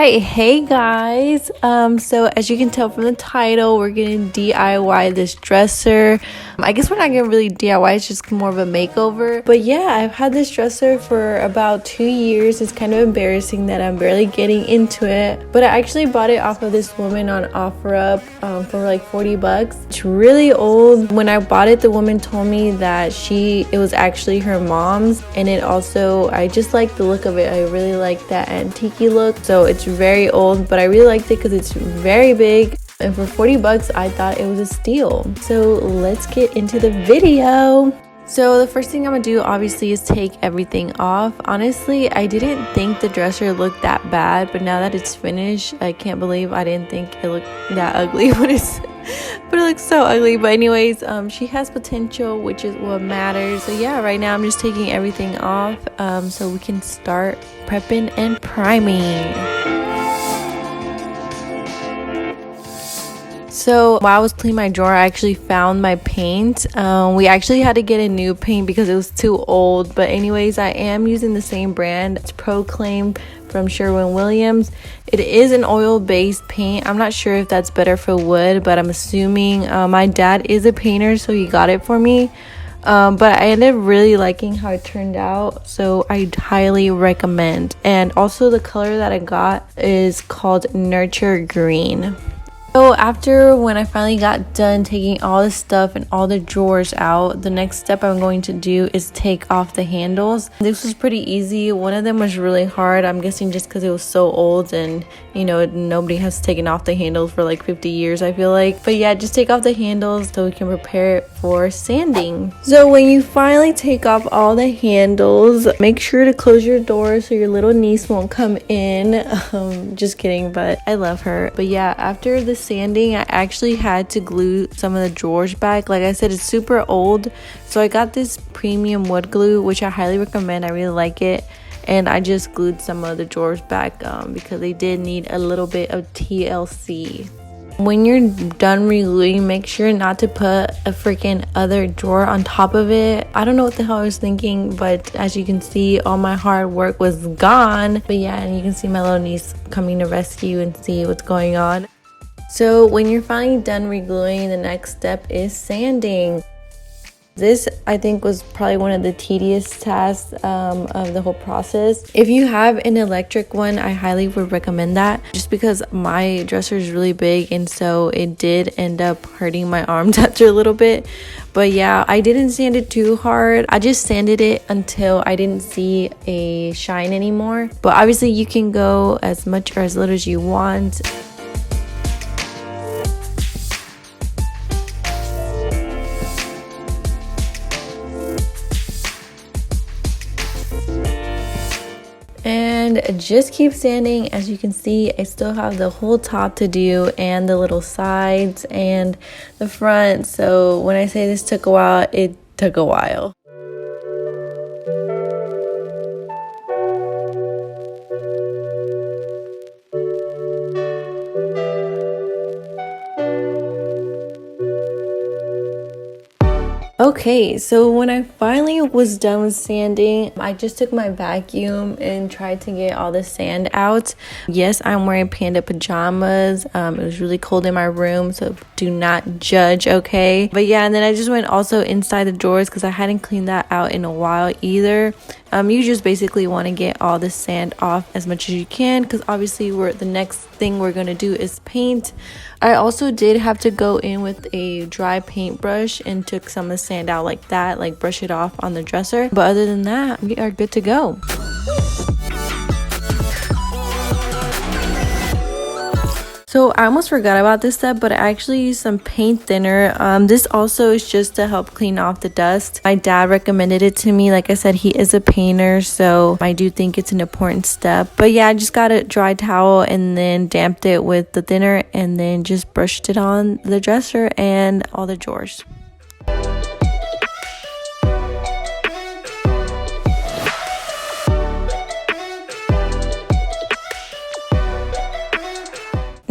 right, hey guys. So as you can tell from the title, we're gonna DIY this dresser. I guess we're not gonna really DIY, it's just more of a makeover. But yeah, I've had this dresser for about 2 years. It's kind of embarrassing that I'm barely getting into it. But I actually bought it off of this woman on OfferUp for like 40 bucks. It's really old. When I bought it, the woman told me that it was actually her mom's, and it also, I just like the look of it. I really like that antique look. So it's very old, but I really liked it because it's very big, and for 40 bucks I thought it was a steal. So let's get into the video. So the first thing I'm gonna do obviously is take everything off. Honestly, I didn't think the dresser looked that bad, but now that it's finished, I can't believe I didn't think it looked that ugly. But it looks so ugly. But anyways, she has potential, which is what matters. So yeah, right now I'm just taking everything off so we can start prepping and priming. So while I was cleaning my drawer, I actually found my paint. We actually had to get a new paint because it was too old. But anyways, I am using the same brand. It's Proclaim from Sherwin-Williams. It is an oil-based paint. I'm not sure if that's better for wood, but I'm assuming. My dad is a painter, so he got it for me. But I ended up really liking how it turned out, so I highly recommend. And also the color that I got is called Nurture Green. So after when I finally got done taking all the stuff and all the drawers out, the next step I'm going to do is take off the handles. This was pretty easy. One of them was really hard. I'm guessing just because it was so old and, you know, nobody has taken off the handles for like 50 years, I feel like. But yeah, just take off the handles so we can prepare it for sanding. So when you finally take off all the handles, make sure to close your door so your little niece won't come in. Just kidding, but I love her. But yeah, after the sanding, I actually had to glue some of the drawers back. Like I said, it's super old, so I got this premium wood glue, which I highly recommend. I really like it, and I just glued some of the drawers back because they did need a little bit of TLC. When you're done re-gluing, make sure not to put a freaking other drawer on top of it. I don't know what the hell I was thinking, but as you can see, all my hard work was gone. But yeah, and you can see my little niece coming to rescue and see what's going on. So when you're finally done re-gluing, the next step is sanding. This, I think, was probably one of the tedious tasks of the whole process. If you have an electric one, I highly would recommend that, just because my dresser is really big, and so it did end up hurting my arms after a little bit. But yeah, I didn't sand it too hard. I just sanded it until I didn't see a shine anymore. But obviously you can go as much or as little as you want. And just keep sanding. As you can see, I still have the whole top to do, and the little sides and the front. So when I say this took a while, it took a while. Okay, so when I finally was done with sanding, I just took my vacuum and tried to get all the sand out. Yes, I'm wearing panda pajamas. It was really cold in my room, so do not judge, okay? But yeah, and then I just went also inside the drawers because I hadn't cleaned that out in a while either. You just basically want to get all the sand off as much as you can, because obviously the next thing we're going to do is paint. I also did have to go in with a dry paintbrush and took some of the sand out like that, like brush it off on the dresser. But other than that, we are good to go. So I almost forgot about this step, but I actually used some paint thinner. This also is just to help clean off the dust. My dad recommended it to me. Like I said, he is a painter, so I do think it's an important step. But yeah, I just got a dry towel and then damped it with the thinner and then just brushed it on the dresser and all the drawers.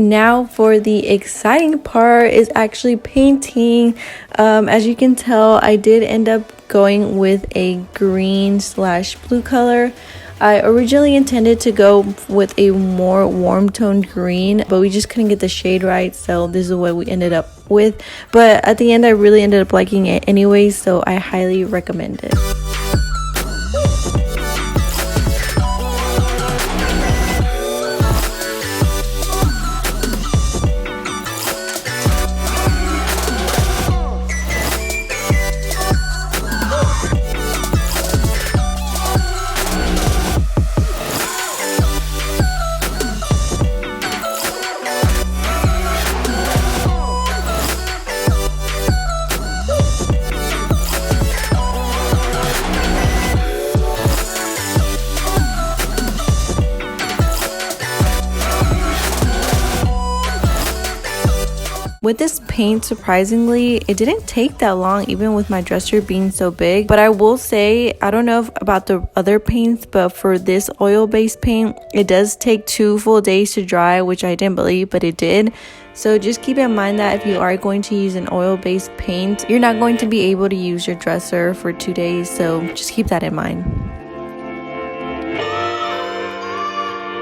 Now for the exciting part is actually painting. As you can tell, I did end up going with a green/blue color. I originally intended to go with a more warm toned green, but we just couldn't get the shade right, so this is what we ended up with. But at the end, I really ended up liking it anyway, so I highly recommend it. With this paint, surprisingly, it didn't take that long, even with my dresser being so big. But I will say, I don't know about the other paints, but for this oil-based paint, it does take 2 full days to dry, which I didn't believe, but it did. So just keep in mind that if you are going to use an oil-based paint, you're not going to be able to use your dresser for 2 days. So just keep that in mind.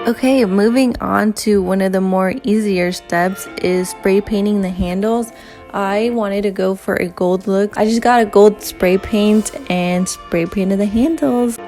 Okay, moving on to one of the more easier steps is spray painting the handles. I wanted to go for a gold look. I just got a gold spray paint and spray painted the handles.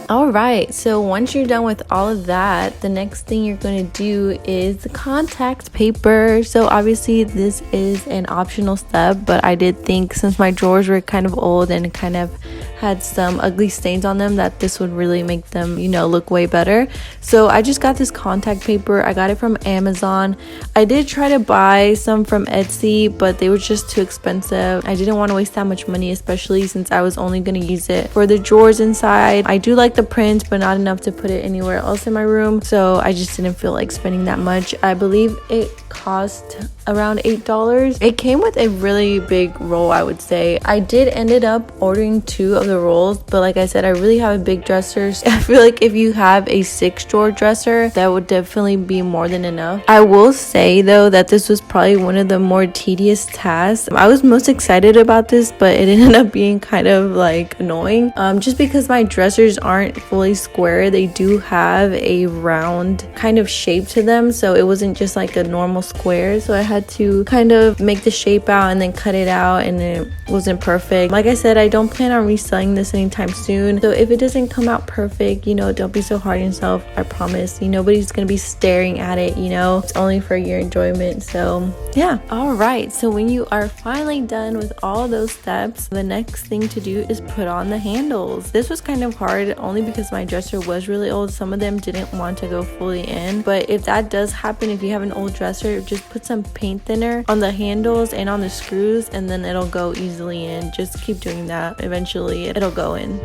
Alright, so once you're done with all of that, the next thing you're going to do is the contact paper. So obviously this is an optional step, but I did think since my drawers were kind of old and kind of had some ugly stains on them that this would really make them, you know, look way better. So I just got this contact paper. I got it from Amazon. I did try to buy some from Etsy, but they were just too expensive. I didn't want to waste that much money, especially since I was only going to use it for the drawers inside. I do like the print, but not enough to put it anywhere else in my room, so I just didn't feel like spending that much. I believe it cost around $8. It came with a really big roll, I would say. I did ended up ordering 2 of the rolls, but like I said, I really have a big dresser. So I feel like if you have a 6-drawer dresser, that would definitely be more than enough. I will say though that this was probably one of the more tedious tasks. I was most excited about this, but it ended up being kind of like annoying, just because my dressers aren't fully square. They do have a round kind of shape to them, so it wasn't just like a normal square, so I had to kind of make the shape out and then cut it out, and it wasn't perfect. Like I said, I don't plan on reselling this anytime soon, so if it doesn't come out perfect, you know, don't be so hard on yourself. I promise nobody's gonna be staring at it, you know, it's only for your enjoyment. So yeah. All right, so when you are finally done with all those steps, the next thing to do is put on the handles. This was kind of hard only because my dresser was really old. Some of them didn't want to go fully in, but if that does happen, if you have an old dresser, just put some paint thinner on the handles and on the screws, and then it'll go easily in. Just keep doing that. Eventually it'll go in.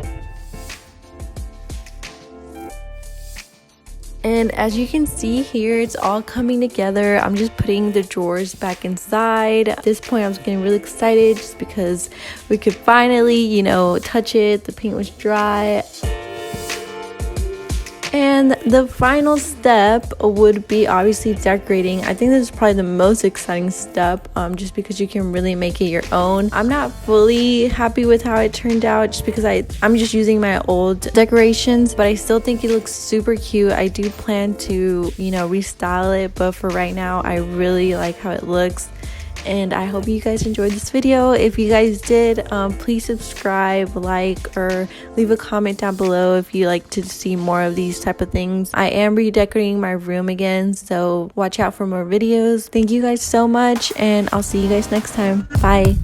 And as you can see here, it's all coming together. I'm just putting the drawers back inside. At this point, I was getting really excited just because we could finally, you know, touch it. The paint was dry. And the final step would be obviously decorating. I think this is probably the most exciting step, just because you can really make it your own. I'm not fully happy with how it turned out just because I'm just using my old decorations, but I still think it looks super cute. I do plan to, you know, restyle it, but for right now, I really like how it looks. And I hope you guys enjoyed this video. If you guys did, please subscribe, like, or leave a comment down below if you like to see more of these type of things. I am redecorating my room again, so watch out for more videos. Thank you guys so much, and I'll see you guys next time. Bye.